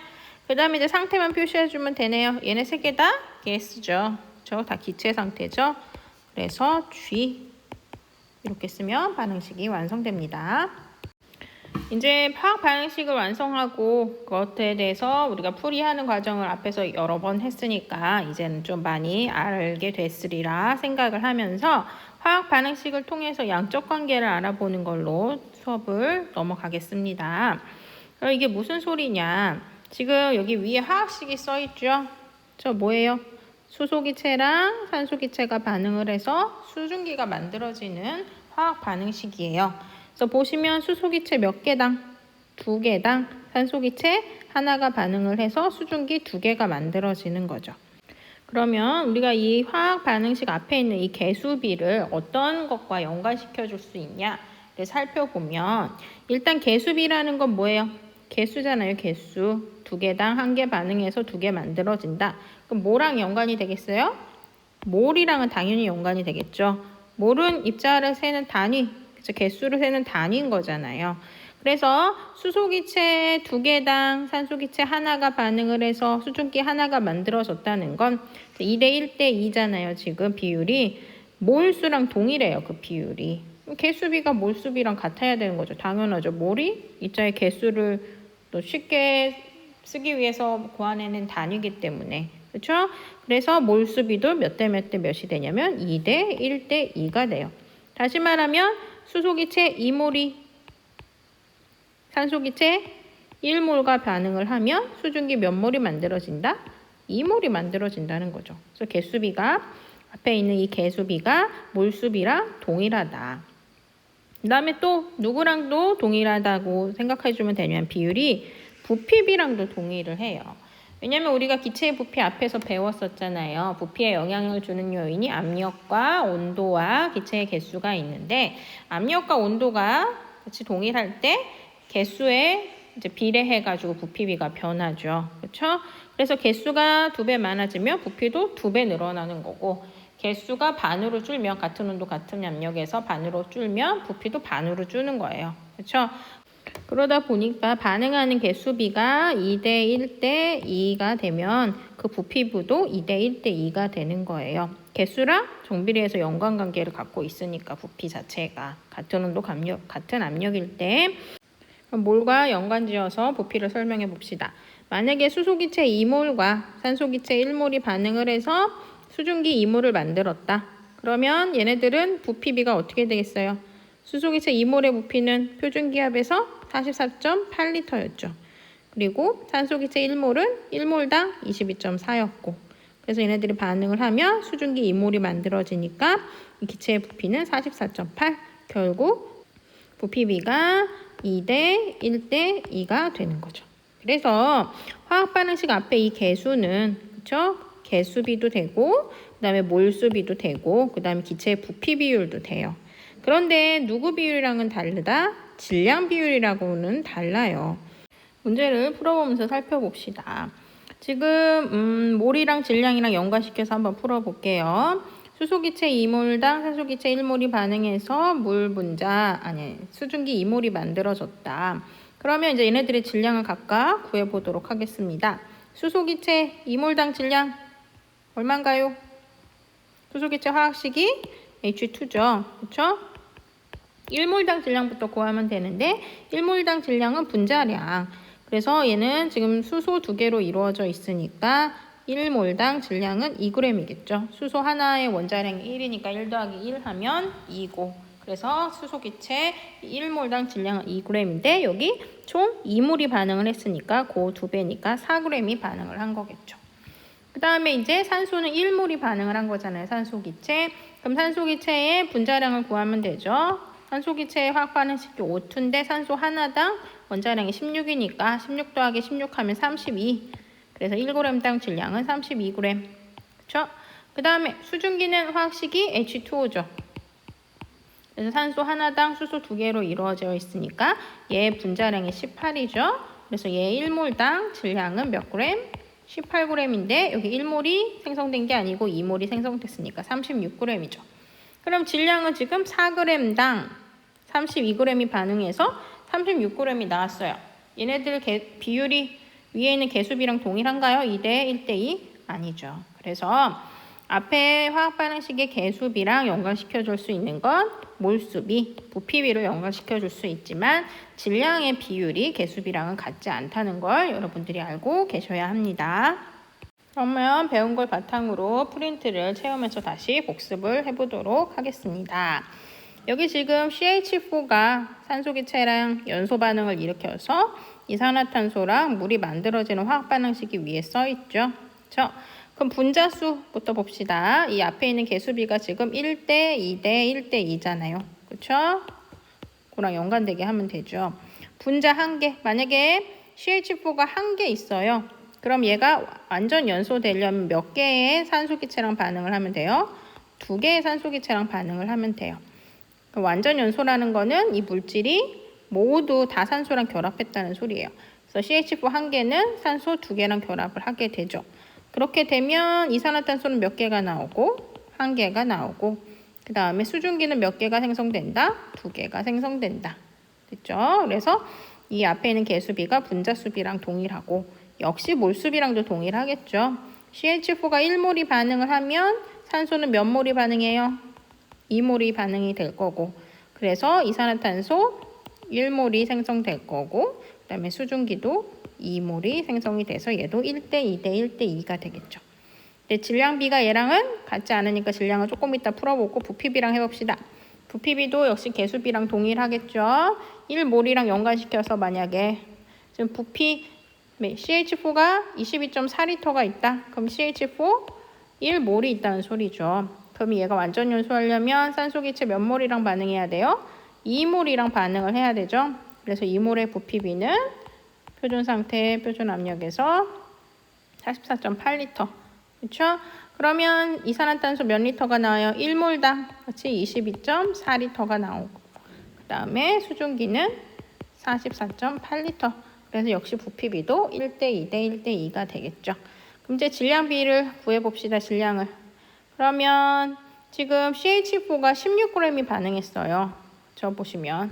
S1: 그 다음에 이제 상태만 표시해주면 되네요. 얘네 3개 다 가스죠. 그렇죠? 다 기체 상태죠? 그래서 G 이렇게 쓰면 반응식이 완성됩니다. 이제 화학 반응식을 완성하고 그것에 대해서 우리가 풀이하는 과정을 앞에서 여러 번 했으니까 이제는 좀 많이 알게 됐으리라 생각을 하면서 화학 반응식을 통해서 양적 관계를 알아보는 걸로 수업을 넘어가겠습니다. 그럼 이게 무슨 소리냐? 지금 여기 위에 화학식이 써 있죠? 저 뭐예요? 수소기체랑 산소기체가 반응을 해서 수증기가 만들어지는 화학 반응식이에요. 그래서 보시면 수소기체 몇 개당? 2개당 산소기체 하나가 반응을 해서 수증기 2개가 만들어지는 거죠. 그러면 우리가 이 화학 반응식 앞에 있는 이 개수비를 어떤 것과 연관시켜 줄 수 있냐를 살펴보면 일단 개수비라는 건 뭐예요? 개수잖아요. 개수. 2개당 1개 반응해서 2개 만들어진다. 그럼 뭐랑 연관이 되겠어요? 몰이랑은 당연히 연관이 되겠죠. 몰은 입자를 세는 단위, 그래서 개수를 세는 단위인 거잖아요. 그래서 수소기체 2개당 산소기체 하나가 반응을 해서 수증기 하나가 만들어졌다는 건 2대 1대 2잖아요. 지금 비율이 몰수랑 동일해요. 그 비율이. 개수비가 몰수비랑 같아야 되는 거죠. 당연하죠. 몰이 입자의 개수를 또 쉽게 쓰기 위해서 구하내는 단위이기 때문에. 그렇죠? 그래서 몰수비도 몇 대 몇 대 몇이 되냐면 2대 1대 2가 돼요. 다시 말하면 수소기체 2몰이 산소기체 1몰과 반응을 하면 수증기 몇 몰이 만들어진다? 2몰이 만들어진다는 거죠. 그래서 개수비가 앞에 있는 이 개수비가 몰수비랑 동일하다. 그 다음에 또 누구랑도 동일하다고 생각해주면 되냐면 비율이 부피비랑도 동일을 해요. 왜냐면 우리가 기체의 부피 앞에서 배웠었잖아요. 부피에 영향을 주는 요인이 압력과 온도와 기체의 개수가 있는데 압력과 온도가 같이 동일할 때 개수에 이제 비례해가지고 부피비가 변하죠. 그렇죠? 그래서 개수가 2배 많아지면 부피도 2배 늘어나는 거고 개수가 반으로 줄면 같은 온도 같은 압력에서 반으로 줄면 부피도 반으로 주는 거예요. 그렇죠? 그러다 보니까 반응하는 개수비가 2대 1대 2가 되면 그 부피부도 2대 1대 2가 되는 거예요. 개수랑 정비례해서 연관관계를 갖고 있으니까 부피 자체가 같은 온도, 같은 압력일 때 몰과 연관지어서 부피를 설명해 봅시다. 만약에 수소기체 2몰과 산소기체 1몰이 반응을 해서 수증기 2몰을 만들었다. 그러면 얘네들은 부피비가 어떻게 되겠어요? 수소기체 2몰의 부피는 표준기압에서 44.8L였죠. 그리고 산소기체 1몰은 1몰당 22.4였고 그래서 얘네들이 반응을 하면 수증기 2몰이 만들어지니까 이 기체의 부피는 44.8. 결국 부피비가 2대 1대 2가 되는 거죠. 그래서 화학반응식 앞에 이 개수는 그쵸? 개수비도 되고 그 다음에 몰수비도 되고 그 다음에 기체의 부피 비율도 돼요. 그런데 누구 비율이랑은 다르다? 질량 비율이라고는 달라요. 문제를 풀어보면서 살펴봅시다. 지금 몰이랑 질량이랑 연관시켜서 한번 풀어볼게요. 수소기체 2몰당 산소기체 1몰이 반응해서 수증기 2몰이 만들어졌다. 그러면 이제 얘네들의 질량을 각각 구해보도록 하겠습니다. 수소기체 2몰당 질량 얼마인가요? 수소기체 화학식이 H2죠. 그렇죠? 1몰당 질량부터 구하면 되는데 1몰당 질량은 분자량. 그래서 얘는 지금 수소 2개로 이루어져 있으니까 1몰당 질량은 2g이겠죠. 수소 하나의 원자량이 1이니까 1 더하기 1 하면 2고 그래서 수소기체 1몰당 질량은 2g인데 여기 총 2몰이 반응을 했으니까 그 2배니까 4g이 반응을 한 거겠죠. 그 다음에 이제 산소는 1몰이 반응을 한 거잖아요. 산소기체. 그럼 산소기체의 분자량을 구하면 되죠. 산소기체의 화학반응식이 O2인데 산소 하나당 원자량이 16이니까 16 더하기 16 하면 32. 그래서 1g당 질량은 32g. 그렇죠? 그 다음에 수증기는 화학식이 H2O죠. 그래서 산소 하나당 수소 2개로 이루어져 있으니까 얘 분자량이 18이죠. 그래서 얘 1몰당 질량은 몇 그램? 18g인데 여기 1몰이 생성된 게 아니고 2몰이 생성됐으니까 36g이죠. 그럼 질량은 지금 4g당 32g이 반응해서 36g이 나왔어요. 얘네들 비율이 위에 있는 개수비랑 동일한가요? 2대 1대 2? 아니죠. 그래서 앞에 화학반응식의 개수비랑 연관시켜줄 수 있는 건 몰수비, 부피비로 연관시켜줄 수 있지만 질량의 비율이 개수비랑은 같지 않다는 걸 여러분들이 알고 계셔야 합니다. 그러면 배운 걸 바탕으로 프린트를 채우면서 다시 복습을 해보도록 하겠습니다. 여기 지금 CH4가 산소기체랑 연소 반응을 일으켜서 이산화탄소랑 물이 만들어지는 화학반응식이 위에 써있죠. 그렇죠? 그럼 분자수부터 봅시다. 이 앞에 있는 개수비가 지금 1대 2대 1대 2잖아요. 그렇죠? 그거랑 연관되게 하면 되죠. 분자 1개. 만약에 CH4가 1개 있어요. 그럼 얘가 완전 연소되려면 몇 개의 산소기체랑 반응을 하면 돼요? 2개의 산소기체랑 반응을 하면 돼요. 완전 연소라는 거는 이 물질이 모두 다 산소랑 결합했다는 소리예요. 그래서 CH4 1개는 산소 2개랑 결합을 하게 되죠. 그렇게 되면 이산화탄소는 몇 개가 나오고 1개가 나오고 그 다음에 수증기는 몇 개가 생성된다? 2개가 생성된다. 됐죠? 그래서 이 앞에 있는 개수비가 분자수비랑 동일하고 역시 몰수비랑도 동일하겠죠. CH4가 1몰이 반응을 하면 산소는 몇 몰이 반응해요? 2몰이 반응이 될 거고 그래서 이산화탄소 1몰이 생성될 거고 그 다음에 수증기도 2몰이 생성이 돼서 얘도 1대 2대 1대 2가 되겠죠. 근데 질량비가 얘랑은 같지 않으니까 질량을 조금 이따 풀어보고 부피비랑 해봅시다. 부피비도 역시 개수비랑 동일하겠죠. 1몰이랑 연관시켜서 만약에 지금 부피 CH4가 22.4L가 있다. 그럼 CH4 1몰이 있다는 소리죠. 그럼 얘가 완전 연소하려면 산소기체 몇 몰이랑 반응해야 돼요? 2몰이랑 반응을 해야 되죠. 그래서 2몰의 부피비는 표준 상태, 표준 압력에서 44.8L. 그렇죠? 그러면 이산화탄소 몇 리터가 나와요? 1몰당 같이 22.4L가 나오고 그 다음에 수증기는 44.8L. 그래서 역시 부피비도 1대 2대 1대 2가 되겠죠. 그럼 이제 질량 비를 구해봅시다. 질량을. 그러면 지금 CH4가 16g이 반응했어요. 저 보시면.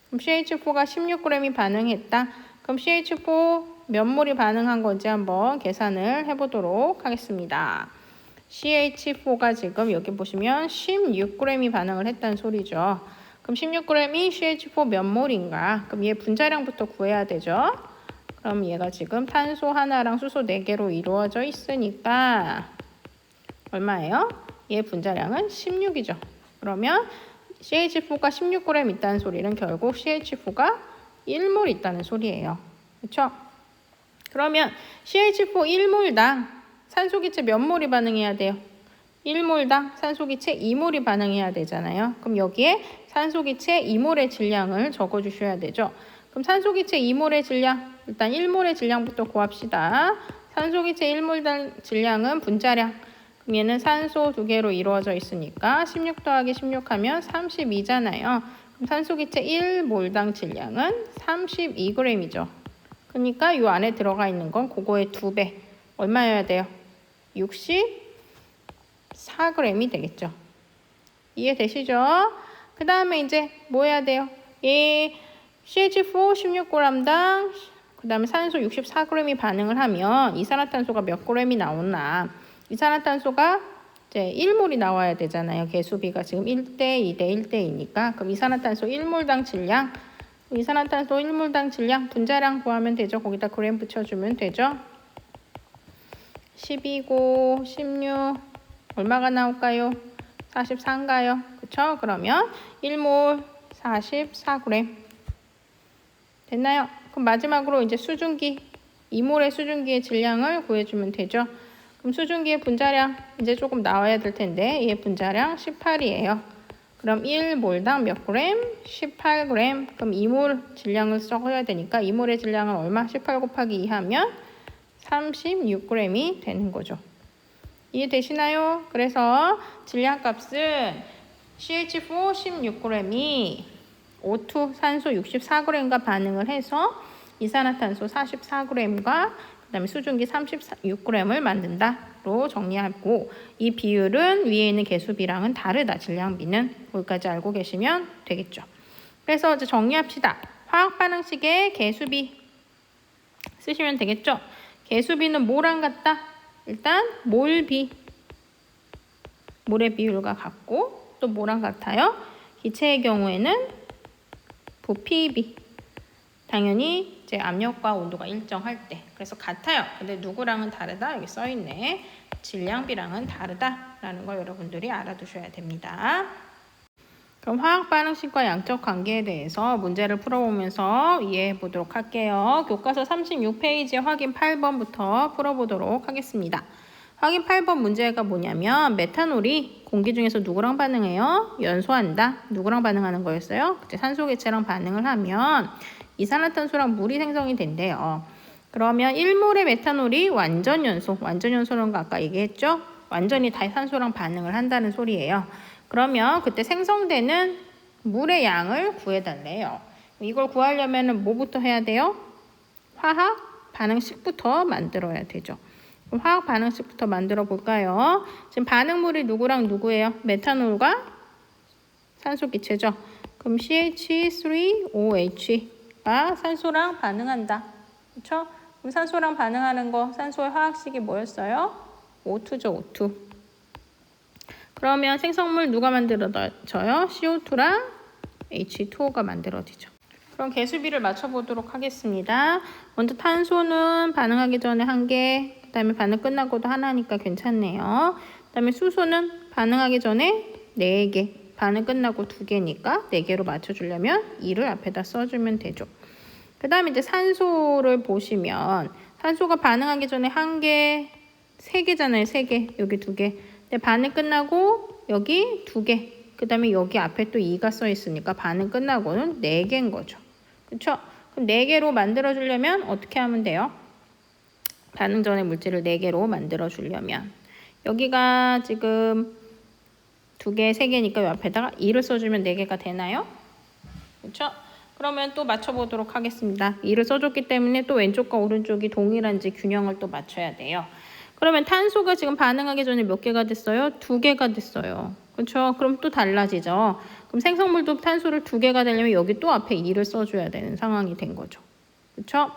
S1: 그럼 CH4가 16g이 반응했다. 그럼 CH4 몇 몰이 반응한 건지 한번 계산을 해보도록 하겠습니다. CH4가 지금 여기 보시면 16g이 반응을 했다는 소리죠. 그럼 16g이 CH4 몇 몰인가? 그럼 얘 분자량부터 구해야 되죠. 그럼 얘가 지금 탄소 하나랑 수소 4개로 이루어져 있으니까 얼마예요? 얘 분자량은 16이죠. 그러면 CH4가 16g 있다는 소리는 결국 CH4가 1몰 있다는 소리예요. 그렇죠? 그러면 CH4 1몰당 산소기체 몇 몰이 반응해야 돼요? 1몰당 산소기체 2몰이 반응해야 되잖아요. 그럼 여기에 산소기체 2몰의 질량을 적어주셔야 되죠. 그럼 산소기체 2몰의 질량, 일단 1몰의 질량부터 구합시다. 산소기체 1몰당 질량은 분자량. 그럼 얘는 산소 2개로 이루어져 있으니까 16 더하기 16 하면 32잖아요. 그럼 산소기체 1몰당 질량은 32g이죠. 그러니까 이 안에 들어가 있는 건 그거의 2배. 얼마여야 돼요? 64g이 되겠죠. 이해되시죠? 그 다음에 이제 뭐 해야 돼요? 이 CH4 16g당 그 다음에 산소 64g이 반응을 하면 이산화탄소가 몇 g이 나오나? 이산화탄소가 이제 1몰이 나와야 되잖아요. 개수비가 지금 1대 2대 1대 2니까. 그럼 이산화탄소 1몰당 질량, 이산화탄소 1몰당 질량 분자량 구하면 되죠. 거기다 그램 붙여주면 되죠. 12고 16 얼마가 나올까요? 44인가요? 그쵸? 그러면 1몰 44g 됐나요? 그럼 마지막으로 이제 수증기 2몰의 수증기의 질량을 구해주면 되죠. 그럼 수증기의 분자량 이제 조금 나와야 될 텐데 얘 분자량 18이에요. 그럼 1몰당 몇 그램? 18g. 그럼 2몰 질량을 써야 되니까 2몰의 질량은 얼마? 18 곱하기 2 하면 36g이 되는 거죠. 이해되시나요? 그래서 질량값은 CH4 16g이 O2 산소 64g과 반응을 해서 이산화탄소 44g과 그 다음에 수증기 36g을 만든다로 정리하고 이 비율은 위에 있는 개수비랑은 다르다. 질량비는 거기까지 알고 계시면 되겠죠. 그래서 이제 정리합시다. 화학반응식의 개수비 쓰시면 되겠죠. 개수비는 뭐랑 같다? 일단 몰비 몰의 비율과 같고 또 뭐랑 같아요? 기체의 경우에는 부피비 당연히 이제 압력과 온도가 일정할 때 그래서 같아요. 근데 누구랑은 다르다 여기 써있네. 질량비랑은 다르다라는 걸 여러분들이 알아두셔야 됩니다. 그럼 화학반응식과 양적 관계에 대해서 문제를 풀어보면서 이해해 보도록 할게요. 교과서 36페이지 확인 8번부터 풀어보도록 하겠습니다. 확인 8번 문제가 뭐냐면 메탄올이 공기 중에서 누구랑 반응해요? 연소한다. 누구랑 반응하는 거였어요? 그때 산소개체랑 반응을 하면 이산화탄소랑 물이 생성이 된대요. 그러면 1몰의 메탄올이 완전 연소라는 거 아까 얘기했죠? 완전히 다 산소랑 반응을 한다는 소리예요. 그러면 그때 생성되는 물의 양을 구해달래요. 이걸 구하려면 뭐부터 해야 돼요? 화학 반응식부터 만들어야 되죠. 그럼 화학 반응식부터 만들어 볼까요? 지금 반응물이 누구랑 누구예요? 메탄올과 산소 기체죠. 그럼 CH3OH가 산소랑 반응한다. 그렇죠? 그럼 산소랑 반응하는 거 산소의 화학식이 뭐였어요? O2죠, O2. 그러면 생성물 누가 만들어져요? CO2랑 H2O가 만들어지죠. 그럼 개수비를 맞춰보도록 하겠습니다. 먼저 탄소는 반응하기 전에 1개, 그 다음에 반응 끝나고도 하나니까 괜찮네요. 그 다음에 수소는 반응하기 전에 4개, 반응 끝나고 2개니까 4개로 맞춰주려면 2를 앞에다 써주면 되죠. 그 다음에 이제 산소를 보시면 산소가 반응하기 전에 1개, 3개잖아요. 3개, 여기 2개. 근데 반응 끝나고 여기 2개, 그 다음에 여기 앞에 또 2가 써 있으니까 반응 끝나고는 4개인 거죠. 그쵸? 그럼 4개로 만들어주려면 어떻게 하면 돼요? 반응 전의 물질을 4개로 만들어주려면 여기가 지금 2개, 3개니까 이 앞에다가 2를 써주면 4개가 되나요? 그쵸? 그러면 또 맞춰보도록 하겠습니다. 2를 써줬기 때문에 또 왼쪽과 오른쪽이 동일한지 균형을 또 맞춰야 돼요. 그러면 탄소가 지금 반응하기 전에 몇 개가 됐어요? 2개가 됐어요. 그렇죠? 그럼 또 달라지죠. 그럼 생성물도 탄소를 2개가 되려면 여기 또 앞에 2를 써줘야 되는 상황이 된 거죠. 그렇죠?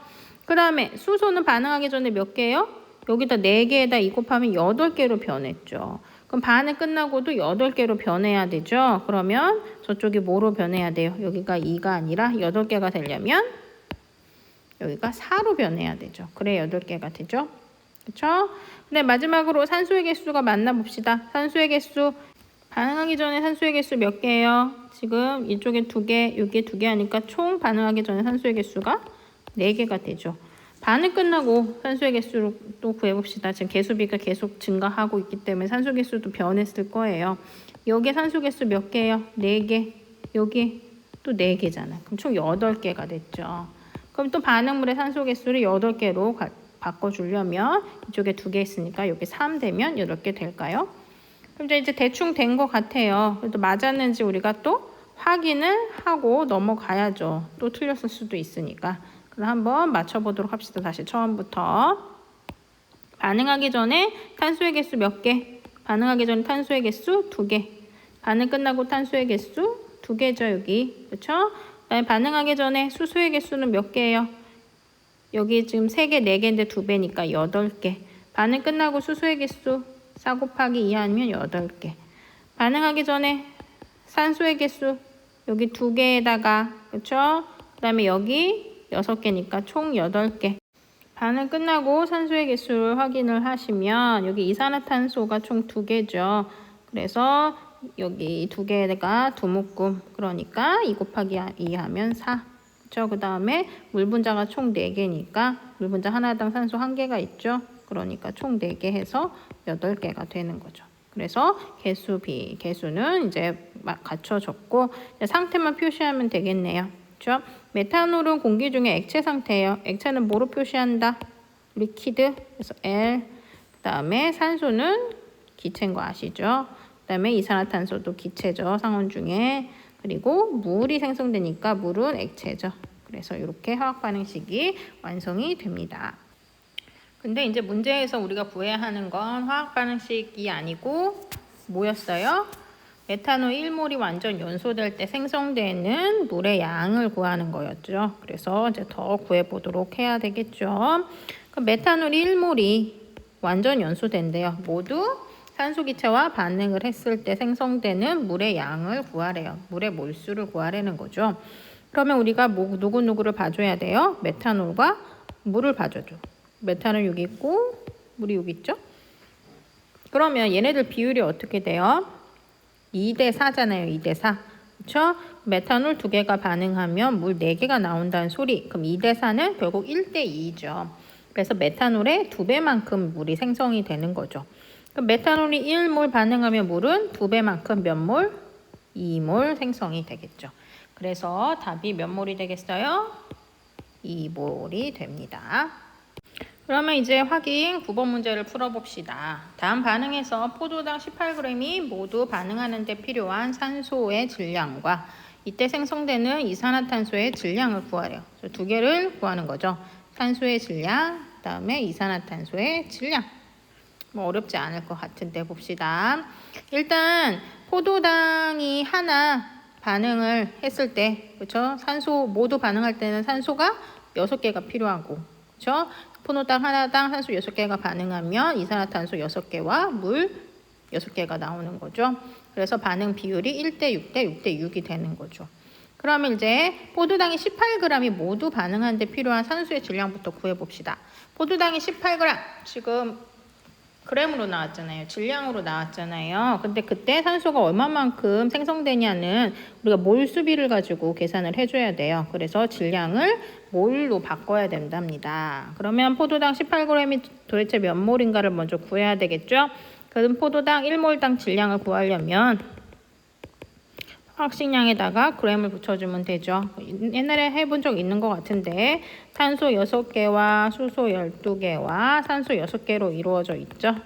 S1: 그 다음에 수소는 반응하기 전에 몇 개예요? 여기다 4개에다 2 곱하면 8개로 변했죠. 그럼 반응 끝나고도 8개로 변해야 되죠. 그러면 저쪽이 뭐로 변해야 돼요? 여기가 2가 아니라 8개가 되려면 여기가 4로 변해야 되죠. 그래 8개가 되죠. 그렇죠? 근데 마지막으로 산소의 개수가 만나봅시다. 산소의 개수 반응하기 전에 산소의 개수 몇 개예요? 지금 이쪽에 2개, 여기에 2개 하니까 총 반응하기 전에 산소의 개수가 4개가 되죠. 반응 끝나고 산소의 개수로 또 구해봅시다. 지금 개수비가 계속 증가하고 있기 때문에 산소 개수도 변했을 거예요. 여기에 산소 개수 몇 개예요? 4개. 여기 또 4개잖아. 그럼 총 8개가 됐죠. 그럼 또 반응물의 산소 개수를 8개로 바꿔주려면 이쪽에 2개 있으니까 여기 3 되면 8개 될까요? 그럼 이제 대충 된 것 같아요. 그래도 맞았는지 우리가 또 확인을 하고 넘어가야죠. 또 틀렸을 수도 있으니까. 그럼 한번 맞춰보도록 합시다. 다시 처음부터. 반응하기 전에 탄소의 개수 몇 개? 반응하기 전에 탄소의 개수 2개. 반응 끝나고 탄소의 개수 2개죠, 여기. 그렇죠? 반응하기 전에 수소의 개수는 몇 개예요? 여기 지금 3개, 4개인데 2배니까 8개. 반응 끝나고 수소의 개수 4 곱하기 2 아니면 8개. 반응하기 전에 산소의 개수 여기 2개에다가 그렇죠? 그 다음에 여기 6개니까 총 8개. 반응 끝나고 산소의 개수를 확인을 하시면 여기 이산화탄소가 총 2개죠. 그래서 여기 2개가 2묶음. 그러니까 2 곱하기 2 하면 4. 그렇죠? 그 다음에 물 분자가 총 4개니까 물 분자 하나당 산소 1개가 있죠. 그러니까 총 4개 해서 8개가 되는 거죠. 그래서 개수는 이제 갖춰졌고 상태만 표시하면 되겠네요. 그렇죠? 메탄올은 공기 중에 액체 상태예요. 액체는 뭐로 표시한다? 리퀴드. 그래서 L. 그 다음에 산소는 기체인 거 아시죠? 그 다음에 이산화탄소도 기체죠. 상온 중에. 그리고 물이 생성되니까 물은 액체죠. 그래서 이렇게 화학 반응식이 완성이 됩니다. 근데 이제 문제에서 우리가 구해야 하는 건 화학 반응식이 아니고 뭐였어요? 메탄올 1몰이 완전 연소될 때 생성되는 물의 양을 구하는 거였죠. 그래서 이제 더 구해보도록 해야 되겠죠. 그럼 메탄올 1몰이 완전 연소된대요. 모두 산소 기체와 반응을 했을 때 생성되는 물의 양을 구하래요. 물의 몰수를 구하라는 거죠. 그러면 우리가 누구누구를 봐줘야 돼요? 메탄올과 물을 봐줘죠. 메탄올 여기 있고 물이 여기 있죠? 그러면 얘네들 비율이 어떻게 돼요? 2대 4잖아요. 2대 4. 그렇죠? 메탄올 2개가 반응하면 물 4개가 나온다는 소리. 그럼 2대 4는 결국 1대 2죠. 그래서 메탄올의 2배만큼 물이 생성이 되는 거죠. 그럼 메탄올이 1몰 반응하면 물은 2배만큼 몇 몰? 2몰 생성이 되겠죠. 그래서 답이 몇 몰이 되겠어요? 2몰이 됩니다. 그러면 이제 확인 9번 문제를 풀어봅시다. 다음 반응에서 포도당 18g이 모두 반응하는 데 필요한 산소의 질량과 이때 생성되는 이산화탄소의 질량을 구하래요. 그래서 2개를 구하는 거죠. 산소의 질량, 그 다음에 이산화탄소의 질량. 뭐 어렵지 않을 것 같은데 봅시다. 일단 포도당이 하나 반응을 했을 때, 그렇죠? 산소 모두 반응할 때는 산소가 6개가 필요하고, 그렇죠? 포도당 하나당 산소 6개가 반응하면 이산화탄소 6개와 물 6개가 나오는 거죠. 그래서 반응 비율이 1대 6대 6대 6이 되는 거죠. 그러면 이제 포도당이 18g이 모두 반응하는 데 필요한 산소의 질량부터 구해봅시다. 포도당이 18g, 지금 그램으로 나왔잖아요. 질량으로 나왔잖아요. 근데 그때 산소가 얼마만큼 생성되냐는 우리가 몰 수비를 가지고 계산을 해줘야 돼요. 그래서 질량을 몰로 바꿔야 된답니다. 그러면 포도당 18g이 도대체 몇 몰인가를 먼저 구해야 되겠죠? 그럼 포도당 1몰당 질량을 구하려면 화학식량에다가 g을 붙여주면 되죠. 옛날에 해본 적 있는 것 같은데 탄소 6개와 수소 12개와 산소 6개로 이루어져 있죠.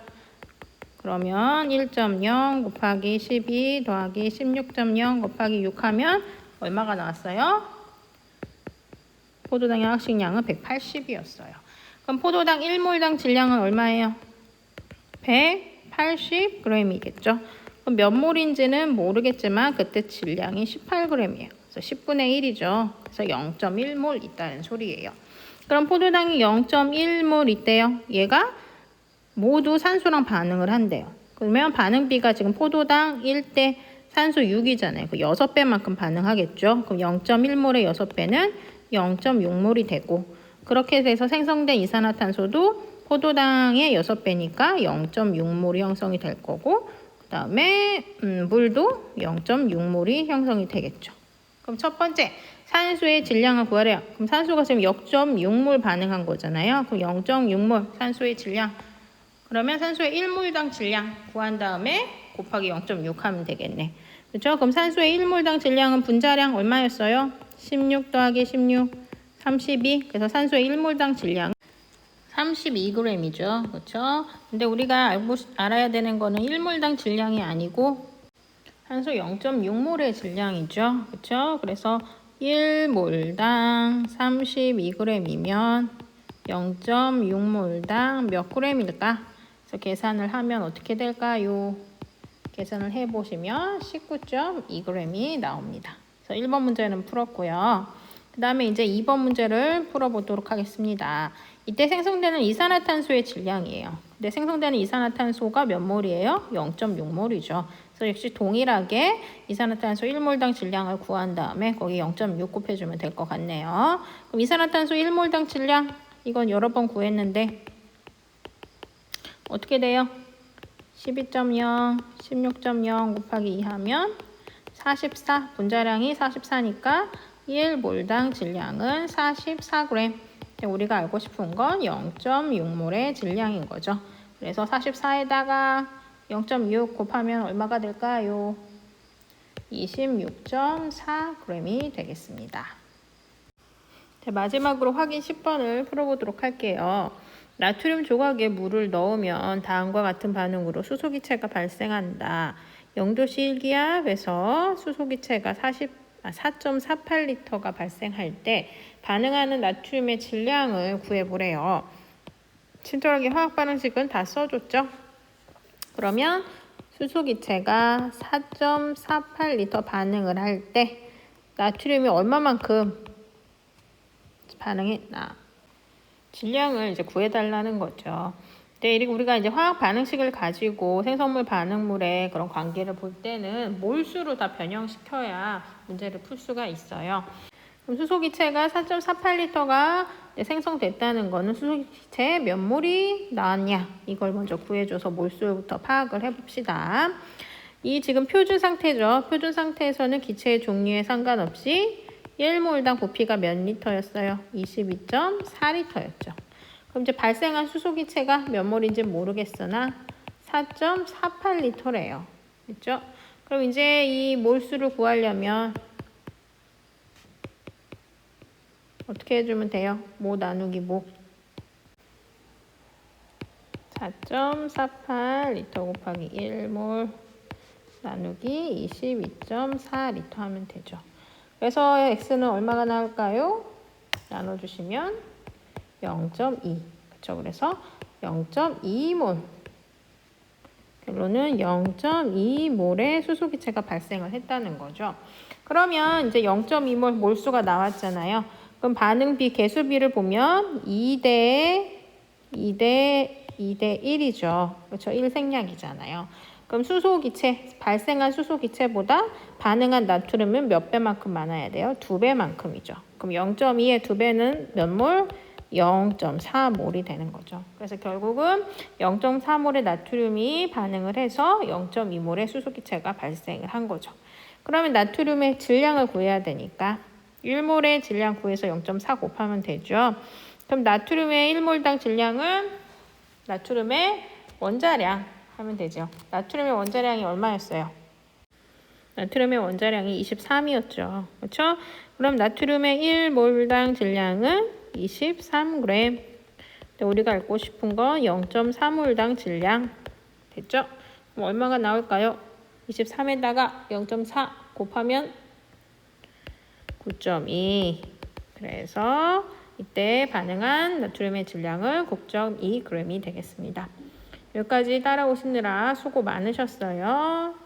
S1: 그러면 1.0 곱하기 12 더하기 16.0 곱하기 6 하면 얼마가 나왔어요? 포도당의 화학식량은 180이었어요. 그럼 포도당 1몰당 질량은 얼마예요? 180g이겠죠. 몇 몰인지는 모르겠지만 그때 질량이 18g이에요. 그래서 10분의 1이죠. 그래서 0.1몰 있다는 소리예요. 그럼 포도당이 0.1몰 있대요. 얘가 모두 산소랑 반응을 한대요. 그러면 반응비가 지금 포도당 1대 산소 6이잖아요. 그 6배만큼 반응하겠죠. 그럼 0.1몰의 6배는 0.6몰이 되고, 그렇게 돼서 생성된 이산화탄소도 포도당의 6배니까 0.6몰이 형성이 될 거고, 그 다음에 물도 0.6몰이 형성이 되겠죠. 그럼 첫 번째, 산소의 질량을 구하래요. 그럼 산소가 지금 0.6몰 반응한 거잖아요. 그럼 0.6몰 산소의 질량. 그러면 산소의 1몰당 질량 구한 다음에 곱하기 0.6 하면 되겠네. 그렇죠? 그럼 산소의 1몰당 질량은 분자량 얼마였어요? 16 더하기 16, 32. 그래서 산소의 1몰당 질량 32g이죠. 그렇죠? 근데 우리가 알아야 되는 거는 1몰당 질량이 아니고 산소 0.6몰의 질량이죠. 그렇죠? 그래서 1몰당 32g이면 0.6몰당 몇 g일까? 그래서 계산을 하면 어떻게 될까요? 계산을 해보시면 19.2g이 나옵니다. 그래서 1번 문제는 풀었고요. 그 다음에 이제 2번 문제를 풀어보도록 하겠습니다. 이때 생성되는 이산화탄소의 질량이에요. 근데 생성되는 이산화탄소가 몇 몰이에요? 0.6몰이죠. 그래서 역시 동일하게 이산화탄소 1몰당 질량을 구한 다음에 거기 0.6 곱해주면 될 것 같네요. 그럼 이산화탄소 1몰당 질량, 이건 여러 번 구했는데 어떻게 돼요? 12.0, 16.0 곱하기 2 하면 44, 분자량이 44니까 1몰당 질량은 44g. 우리가 알고 싶은 건 0.6몰의 질량인 거죠. 그래서 44에다가 0.6 곱하면 얼마가 될까요? 26.4g이 되겠습니다. 자, 마지막으로 확인 10번을 풀어보도록 할게요. 나트륨 조각에 물을 넣으면 다음과 같은 반응으로 수소기체가 발생한다. 0도씨 일기압에서 수소기체가 4.48L가 발생할 때 반응하는 나트륨의 질량을 구해보래요. 친절하게 화학 반응식은 다 써줬죠? 그러면 수소기체가 4.48L 반응을 할 때 나트륨이 얼마만큼 반응했나? 질량을 이제 구해달라는 거죠. 근데 우리가 이제 화학 반응식을 가지고 생성물 반응물의 그런 관계를 볼 때는 몰수로 다 변형시켜야 문제를 풀 수가 있어요. 그럼 수소기체가 4.48L가 생성됐다는 거는 수소기체 몇 몰이 나왔냐? 이걸 먼저 구해줘서 몰수부터 파악을 해봅시다. 이 지금 표준 상태죠. 표준 상태에서는 기체의 종류에 상관없이 1몰당 부피가 몇 리터였어요? 22.4리터였죠. 그럼 이제 발생한 수소기체가 몇 몰인지 모르겠으나 4.48리터래요. 그렇죠? 그럼 이제 이 몰수를 구하려면 어떻게 해주면 돼요? 모 나누기 모. 4.48리터 곱하기 1몰 나누기 22.4리터 하면 되죠. 그래서 x는 얼마가 나올까요? 나눠주시면 0.2. 그렇죠? 그래서 0.2몰. 결론은 0.2몰의 수소기체가 발생을 했다는 거죠. 그러면 이제 0.2몰 몰수가 나왔잖아요. 그럼 반응비 개수비를 보면 2대 1이죠. 그렇죠? 1생략이잖아요. 그럼 수소기체, 발생한 수소기체보다 반응한 나트륨은 몇 배만큼 많아야 돼요? 2배만큼이죠. 그럼 0.2의 2배는 몇 몰? 0.4몰이 되는 거죠. 그래서 결국은 0.4몰의 나트륨이 반응을 해서 0.2몰의 수소기체가 발생을 한 거죠. 그러면 나트륨의 질량을 구해야 되니까 1몰의 질량 구해서 0.4 곱하면 되죠. 그럼 나트륨의 1몰당 질량은 나트륨의 원자량 하면 되죠. 나트륨의 원자량이 얼마였어요? 나트륨의 원자량이 23이었죠. 그렇죠? 그럼 나트륨의 1몰당 질량은 23g. 근데 우리가 알고 싶은 건 0.4몰당 질량. 됐죠? 그럼 얼마가 나올까요? 23에다가 0.4 곱하면 9.2. 그래서 이때 반응한 나트륨의 질량은 9.2g이 되겠습니다. 여기까지 따라오시느라 수고 많으셨어요.